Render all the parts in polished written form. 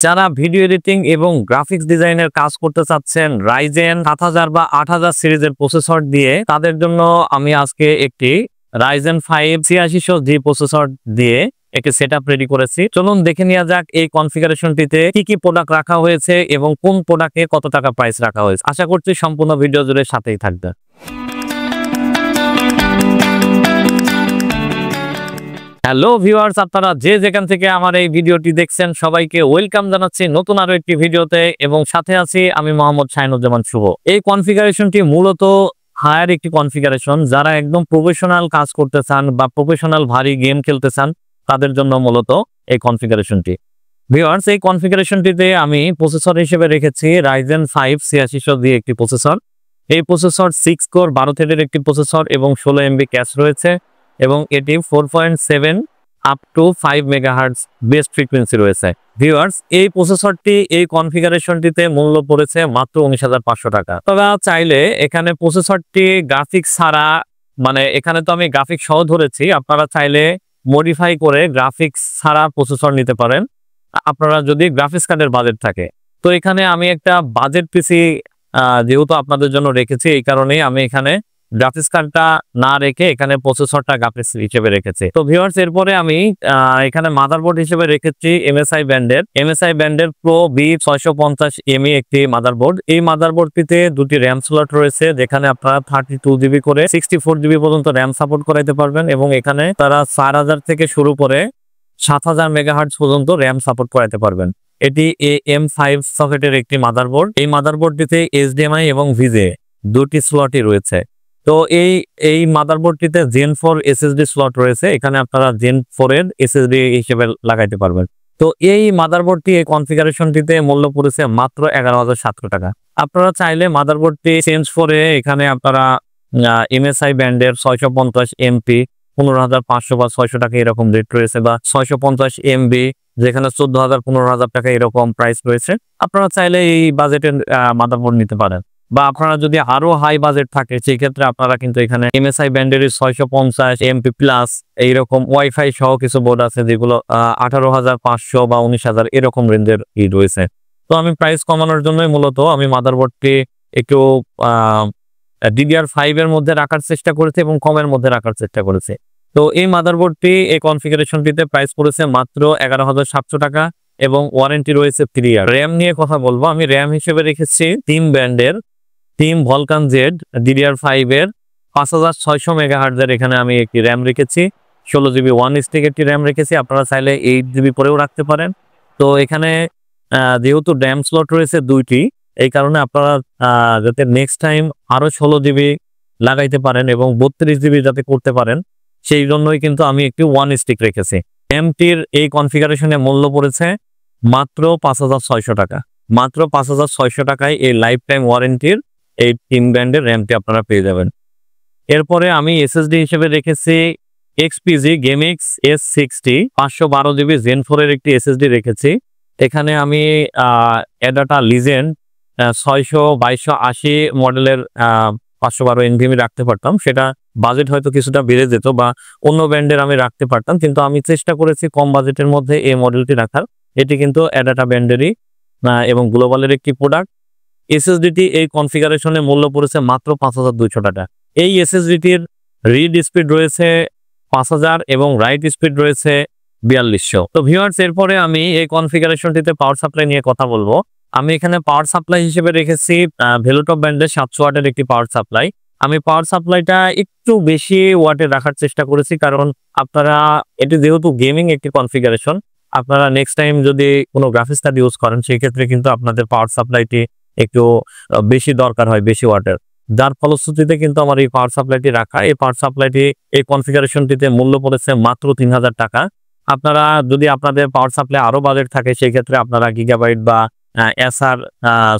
যারা video editing এবং graphics ডিজাইনের কাজ করতে চাচ্ছেন রাইজেন 7000 বা 8000 সিরিজের প্রসেসর দিয়ে, তাদের জন্য আমি আজকে একটি রাইজেন 5 8600G প্রসেসর দিয়ে একটি সেটআপ রেডি করেছি। চলুন দেখে নেওয়া যাক এই কনফিগারেশনটিতে কি কি প্রোডাক্ট রাখা হয়েছে এবং কোন প্রোডাক্টে কত টাকা প্রাইস রাখা হয়েছে। আশা করছি সম্পূর্ণ ভিডিও জুড়ে সাথেই থাকবে। হ্যালো ভিউয়ার্স, আপনারা যে যেখান থেকে আমার এই ভিডিওটি দেখছেন সবাইকে ওয়েলকাম জানাচ্ছি নতুন আরো একটি ভিডিওতে, এবং সাথে আছি আমি মোহাম্মদ শাহিনুজ্জামান শুভ। এই কনফিগারেশনটি মূলত হায়ার একটি কনফিগারেশন। যারা একদম প্রফেশনাল কাজ করতে চান বা প্রফেশনাল ভারী গেম খেলতে চান তাদের জন্য মূলত এই কনফিগারেশনটি। ভিউয়ার্স, এই কনফিগারেশনটিতে আমি প্রসেসর হিসেবে রেখেছি রাইজেন 5 8600 দিয়ে একটি প্রসেসর। এই প্রসেসর 6 কোর 12 থ্রেডের একটি প্রসেসর এবং 16 MB ক্যাশ রয়েছে, এবং এটি 4.7 up to 5 megahertz best frequency রয়েছে। ভিউয়ার্স, এই প্রসেসরটি এই কনফিগারেশনটিতে মূল্য পড়েছে মাত্র 19,500 টাকা। তবে চাইলে এখানে প্রসেসরটি গ্রাফিক্স ছাড়া, মানে এখানে তো আমি গ্রাফিক্স সহ ধরেছি, আপনারা চাইলে মডিফাই করে গ্রাফিক্স ছাড়া প্রসেসর নিতে পারেন আপনারা যদি গ্রাফিক্স কার্ডের বাজেট থাকে। তো এখানে আমি একটা বাজেট পিসি যেহেতু আপনাদের জন্য রেখেছি, এই কারণেই আমি এখানে গ্রাফিক্স কার্ডটা না রেখে এখানে প্রসেসরটা গ্রাফিক্স হিসেবে রেখেছি। তো ভিউয়ার্স, এরপরে আমি এখানে মাদারবোর্ড হিসেবে রেখেছি MSI ব্যান্ডের প্রো B650ME একটি মাদারবোর্ড। এই মাদারবোর্ডটিতে দুটি র্যাম স্লট রয়েছে, যেখানে আপনারা 32GB করে 64GB পর্যন্ত র্যাম সাপোর্ট করাইতে পারবেন, এবং এখানে তারা 4000 থেকে শুরু করে 7000 মেগাহার্টজ পর্যন্ত র্যাম সাপোর্ট করাইতে পারবেন। এটি AM5 সকেটের একটি মাদারবোর্ড। এই মাদারবোর্ডটিতে HDMI এবং VGA দুটি স্লটই রয়েছে। তো এই মাদারবোর্ডটিতে Gen 4 SSD স্লট রয়েছে, এখানে আপনারা Gen 4 এর SSD হিসেবে লাগাইতে পারবেন। তো এই মাদারবোর্ডটি এই কনফিগারেশনটিতে মূল্য পড়েছে মাত্র 11,700 টাকা। আপনারা চাইলে মাদারবোর্ডটি চেঞ্জ করে এখানে আপনারা MSI ব্যান্ডের 650 MP 15,500 বা 600 টাকা এরকম রেট রয়েছে, বা 650 MB যেখানে 14,000 15,000 টাকা এরকম প্রাইস রয়েছে। আপনারা চাইলে এই বাজেটের মাদারবোর্ড নিতে পারেন, বা আপনারা যদি আরো হাই বাজেট থাকে সেই ক্ষেত্রে আপনারা কিন্তু এখানে MSI ব্যান্ডের 650 MP প্লাস এইরকম ওয়াইফাই সহ কিছু বোর্ড আছে যেগুলো 18,500 বা 19,000 এরকম রেঞ্জের রয়েছে। তো আমি প্রাইস কমানোর জন্যই মূলত আমি মাদারবোর্ডটি একটু DDR5 এর মধ্যে রাখার চেষ্টা করেছি এবং কমের মধ্যে রাখার চেষ্টা করেছি। তো এই মাদারবোর্ডটি এই কনফিগারেশনটিতে প্রাইস পড়েছে মাত্র 11,700 টাকা, এবং ওয়ারেন্টি রয়েছে 3 ইয়ার। র্যাম নিয়ে কথা বলবো, আমি র্যাম হিসেবে রেখেছি টিম ভলকান জেড DDR5 এর 5600 মেগাহার্টজের এখানে আমি একটি র্যাম রেখেছি। 16GB 1 স্টিক একটি র্যাম রেখেছি, আপনারা চাইলে 8GB পরেও রাখতে পারেন। তো এখানে যেহেতু র্যাম স্লট রয়েছে দুইটি, এই কারণে আপনারা যাতে নেক্সট টাইম আরো 16GB লাগাইতে পারেন এবং 32GB যাতে করতে পারেন, সেই জন্যই কিন্তু আমি একটি 1 স্টিক রেখেছি। র্যামটির এই কনফিগারেশনে মূল্য পড়েছে মাত্র 5,600 টাকা। মাত্র 5,600 টাকায় এই লাইফ টাইম ওয়ারেন্টির এই টিম ব্র্যান্ডের র্যামটি আপনারা পেয়ে যাবেন। এরপরে আমি SSD হিসেবে রেখেছি XPG GameX S60 512GB Gen 4 এর একটি SSD রেখেছি। এখানে আমি ADATA Legend 600/2280 মডেলের 512 NVMe রাখতে পারতাম, সেটা বাজেট হয়তো কিছুটা বেড়ে যেত, বা অন্য ব্র্যান্ডের আমি রাখতে পারতাম, কিন্তু আমি চেষ্টা করেছি কম বাজেটের মধ্যে এই মডেলটি রাখার। এটি কিন্তু ADATA ব্র্যান্ডেরই এবং গ্লোবালের একটি প্রোডাক্ট। SSDটি এই কনফিগারেশনে মূল্য পড়েছে মাত্র 5,200 টাকা। এই SSDটির রিড স্পিড রয়েছে 5,000 এবং রাইট স্পিড রয়েছে 4200। তো ভিউয়ার্স, এরপরে আমি এই কনফিগারেশনটিতে পাওয়ার সাপ্লাই নিয়ে কথা বলবো। আমি এখানে পাওয়ার সাপ্লাই হিসেবে রেখেছি ভেলোটপ ব্র্যান্ডের 700 ওয়াটের একটি পাওয়ার সাপ্লাই। আমি পাওয়ার সাপ্লাইটা একটু বেশি ওয়াটের রাখার চেষ্টা করেছি, কারণ আপনারা এটি যেহেতু গেমিং একটি কনফিগারেশন, আপনারা নেক্সট টাইম যদি কোনো গ্রাফিক্স কার্ড ইউজ করেন সেই ক্ষেত্রে কিন্তু আপনাদের পাওয়ার সাপ্লাইটি একটু বেশি দরকার হয়, বেশি ওয়াটের। যার ফলশ্রুতিতে কিন্তু আমার এই পাওয়ার সাপ্লাইটি রাখা। এই পাওয়ার সাপ্লাইটি এই কনফিগারেশনটিতে মূল্য পড়েছে মাত্র 3,000 টাকা। আপনারা যদি আপনাদের পাওয়ার সাপ্লাই আরো বাজেট থাকে সেই ক্ষেত্রে আপনারা গিগাবাইট বা SR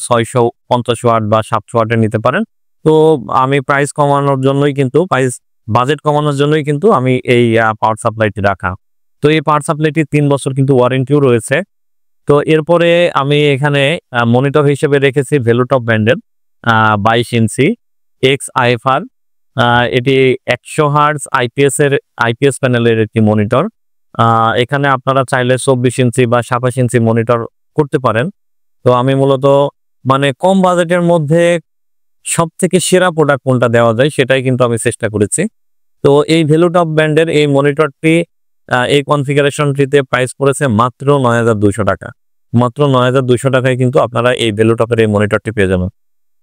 650 ওয়াট বা 700 ওয়াটের নিতে পারেন। তো আমি প্রাইস কমানোর জন্যই কিন্তু বাজেট কমানোর জন্যই কিন্তু আমি এই পাওয়ার সাপ্লাইটি রাখা। তো এই পাওয়ার সাপ্লাইটি 3 বছর কিন্তু ওয়ারেন্টিও রয়েছে। তো এরপরে আমি এখানে মনিটর হিসেবে রেখেছি ভেলোটপ ব্র্যান্ডের 22 ইঞ্চি XIFR। এটি 100 হার্টজ IPS প্যানেলের একটি মনিটর। এখানে আপনারা চাইলে 24 ইঞ্চি বা 27 ইঞ্চি মনিটর করতে পারেন। তো আমি মূলত মানে কম বাজেটের মধ্যে সব থেকে সেরা প্রোডাক্ট কোনটা দেওয়া যায় সেটাই কিন্তু আমি চেষ্টা করেছি। তো এই ভ্যালুটপ ব্র্যান্ডের এই মনিটরটি এই কনফিগারেশনটিতে প্রাইস পড়েছে মাত্র ৯,২০০ টাকা। মাত্র ৯,২০০ টাকায় কিন্তু আপনারা এই ভ্যালুটপের এই মনিটরটি পেয়ে যাবেন।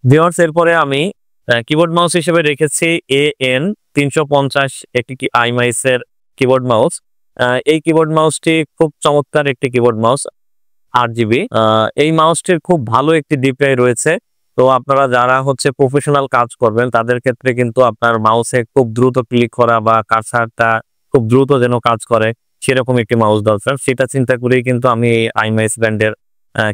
ভিউয়ার্স, এরপরে আমি কিবোর্ড মাউস হিসেবে রেখেছি AN350 একটি আইমাইসের কিবোর্ড মাউস। এই কিবোর্ড মাউসটি খুব চমৎকার একটি কিবোর্ড মাউস, 8GB। এই মাউসটির খুব ভালো একটি ডিপিআই রয়েছে। তো আপনারা যারা হচ্ছে প্রফেশনাল কাজ করবেন তাদের ক্ষেত্রে কিন্তু আপনার মাউসে খুব দ্রুত ক্লিক করা বা কার্সারটা খুব দ্রুত যেন কাজ করে সেরকম একটি মাউস দরকার। সেটা চিন্তা করেই কিন্তু আমি এই আইমাইস ব্র্যান্ডের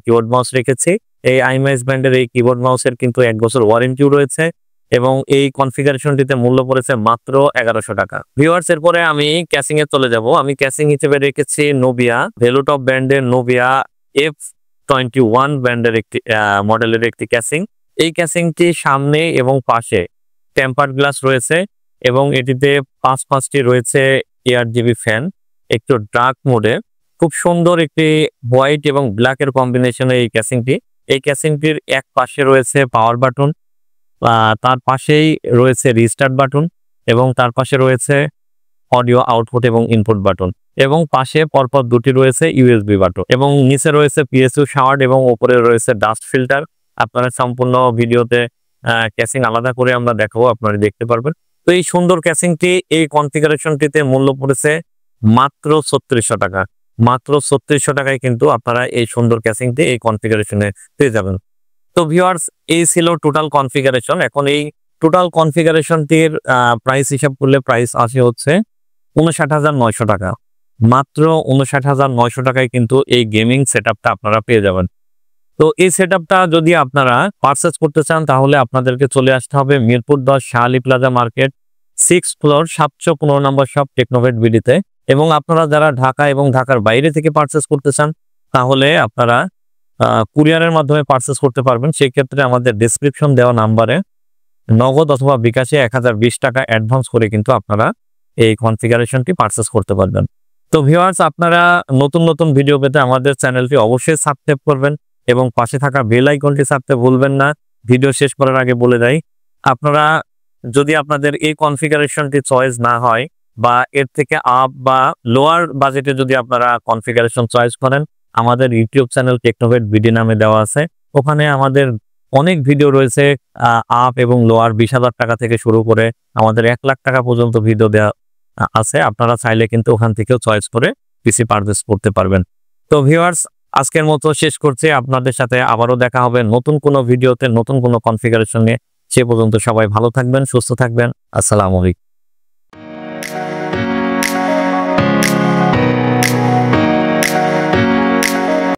কিবোর্ড মাউস রেখেছি। এই আইমাইস ব্র্যান্ডের এই কিবোর্ড মাউসের কিন্তু 1 বছর ওয়ারেন্টিও রয়েছে এবং এই কনফিগারেশনটিতে মূল্য পড়েছে মাত্র 1100 টাকা। ভিউয়ার্স, এরপরে আমি ক্যাসিং এ চলে যাব। আমি ক্যাসিং হিসেবে রেখেছি নোভিয়া, ভ্যালুটপ ব্র্যান্ডের নোভিয়া F21 ব্র্যান্ডের একটি মডেলের একটি ক্যাসিং। এই ক্যাসিংটি সামনে এবং পাশে টেম্পারড গ্লাস রয়েছে এবং এটিতে 5টি রয়েছে ARGB ফ্যান, একটু ডার্ক মোডে। খুব সুন্দর একটি হোয়াইট এবং ব্ল্যাকের কম্বিনেশনে এই ক্যাসিংটি। এই ক্যাসিংটির এক পাশে রয়েছে পাওয়ার বাটন, তার পাশেই রয়েছে রিস্টার্ট বাটন এবং তার পাশে রয়েছে অডিও আউটপুট এবং ইনপুট বাটন এবং পাশে পরপর 2টি রয়েছে USB বাটন এবং নিচে রয়েছে PSU শাওয়ার এবং উপরে রয়েছে ডাস্ট ফিল্টার। আপনারা সম্পূর্ণ ভিডিওতে ক্যাসিং আলাদা করে আমরা দেখাবো, আপনারা দেখতে পারবেন। তো এই সুন্দর ক্যাসিংটি এই কনফিগারেশনটিতে মূল্য পড়েছে মাত্র 3600 টাকা। মাত্র 3600 টাকায় কিন্তু আপনারা এই সুন্দর ক্যাসিংটি এই কনফিগারেশনে পেয়ে যাবেন। তো ভিউয়ার্স, এই ছিল টোটাল কনফিগারেশন। এখন এই টোটাল কনফিগারেশনটির প্রাইস হিসাব করলে প্রাইস আসে হচ্ছে 59,900 টাকা। মাত্র 59,900 টাকায় কিন্তু এই গেমিং সেটআপটা আপনারা পেয়ে যাবেন। তো এই সেটআপটা যদি আপনারা পারচেজ করতে চান তাহলে আপনাদেরকে চলে আসতে হবে Mirpur 10 Shah Ali plaza market 6th floor 715 নম্বর শপ টেকনোভেট বিডিতে। এবং আপনারা যারা ঢাকা এবং ঢাকার বাইরে থেকে পারচেজ করতে চান তাহলে আপনারা কুরিয়ারের মাধ্যমে পারচেজ করতে পারবেন। সেই ক্ষেত্রে আমাদের ডেসক্রিপশন দেওয়া নাম্বারে নগদ অথবা বিকাশে 1020 টাকা অ্যাডভান্স করে কিন্তু আপনারা এই কনফিগারেশনটি পারচেজ করতে পারবেন। তো ভিউয়ার্স, আপনারা নতুন নতুন ভিডিও পেতে আমাদের চ্যানেলটি অবশ্যই সাবস্ক্রাইব করবেন এবং পাশে থাকা বেল আইকনটি চাপতে ভুলবেন না। ভিডিও শেষ করার আগে বলে দেই, আপনারা যদি আপনাদের এই কনফিগারেশনটি চয়েস না হয় বা এর থেকে আপ বা লোয়ার বাজেটে যদি আপনারা কনফিগারেশন চয়েস করেন, আমাদের ইউটিউব চ্যানেল টেকনোভেট বিডি নামে দেওয়া আছে। ওখানে আমাদের অনেক ভিডিও রয়েছে আপ এবং লোয়ার 20,000 টাকা থেকে শুরু করে আমাদের 1 লাখ টাকা পর্যন্ত ভিডিও দেওয়া আছে। আপনারা চাইলে কিন্তু ওখান থেকেও চয়েস করে পিসি পারচেজ করতে পারবেন। তো ভিউয়ার্স, আজকের মতো শেষ করছি। আপনাদের সাথে আবারও দেখা হবে নতুন কোনো ভিডিওতে, নতুন কোনো কনফিগারেশন নিয়ে। সে পর্যন্ত সবাই ভালো থাকবেন, সুস্থ থাকবেন। আসসালামু আলাইকুম।